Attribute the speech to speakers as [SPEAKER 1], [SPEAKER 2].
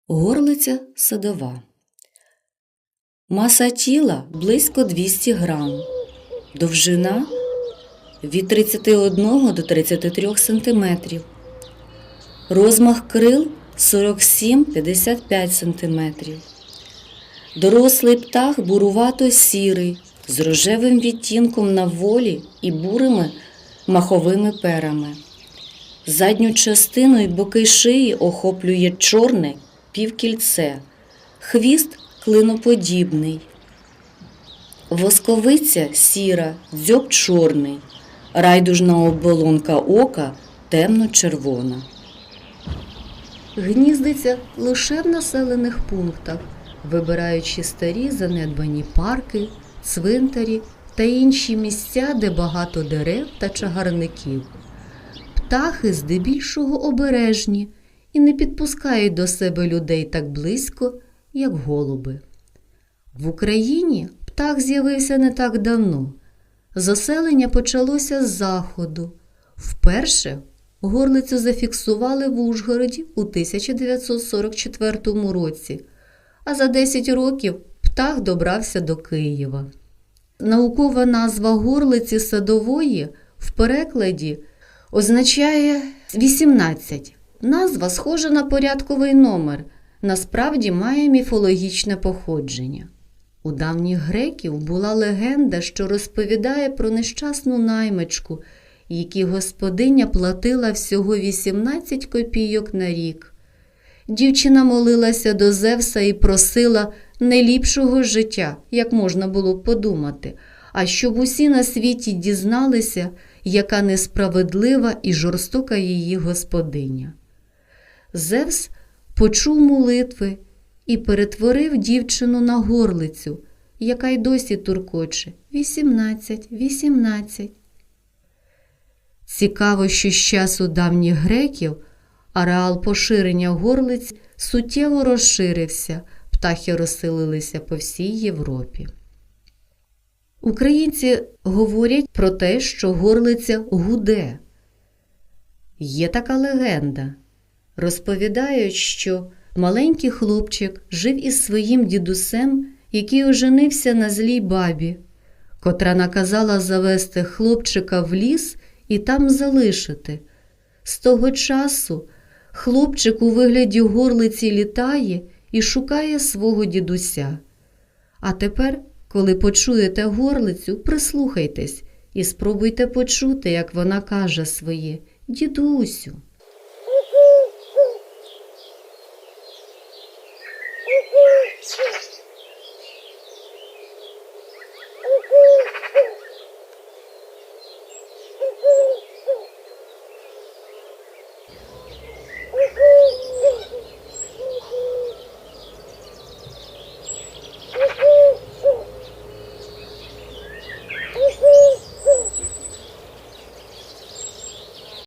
[SPEAKER 1] Горлиця садова. Маса тіла близько 200 грам. Довжина від 31 до 33 см. Розмах крил 47-55 см. Дорослий птах бурувато-сірий, з рожевим відтінком на волі і бурими маховими перами. Задню частину і боки шиї охоплює чорне півкільце, хвіст клиноподібний. Восковиця сіра, дзьоб чорний, райдужна оболонка ока темно-червона. Гніздиться лише в населених пунктах, вибираючи старі занедбані парки, цвинтарі та інші місця, де багато дерев та чагарників. Птахи здебільшого обережні і не підпускають до себе людей так близько, як голуби. В Україні птах з'явився не так давно. Заселення почалося з заходу. Вперше горлицю зафіксували в Ужгороді у 1944 році, а за 10 років птах добрався до Києва. Наукова назва горлиці садової в перекладі означає 18. Назва схожа на порядковий номер, насправді має міфологічне походження. У давніх греків була легенда, що розповідає про нещасну наймичку, якій господиня платила всього 18 копійок на рік. Дівчина молилася до Зевса і просила не ліпшого життя, як можна було б подумати, а щоб усі на світі дізналися, яка несправедлива і жорстока її господиня. Зевс почув молитви і перетворив дівчину на горлицю, яка й досі туркоче 18, 18. Цікаво, що з часу давніх греків ареал поширення горлиць суттєво розширився, птахи розселилися по всій Європі. Українці говорять про те, що горлиця гуде. Є така легенда. Розповідають, що маленький хлопчик жив із своїм дідусем, який оженився на злій бабі, котра наказала завести хлопчика в ліс і там залишити. З того часу хлопчик у вигляді горлиці літає і шукає свого дідуся. А тепер, коли почуєте горлицю, прислухайтесь і спробуйте почути, як вона каже своє «дідусю».
[SPEAKER 2] Thank you.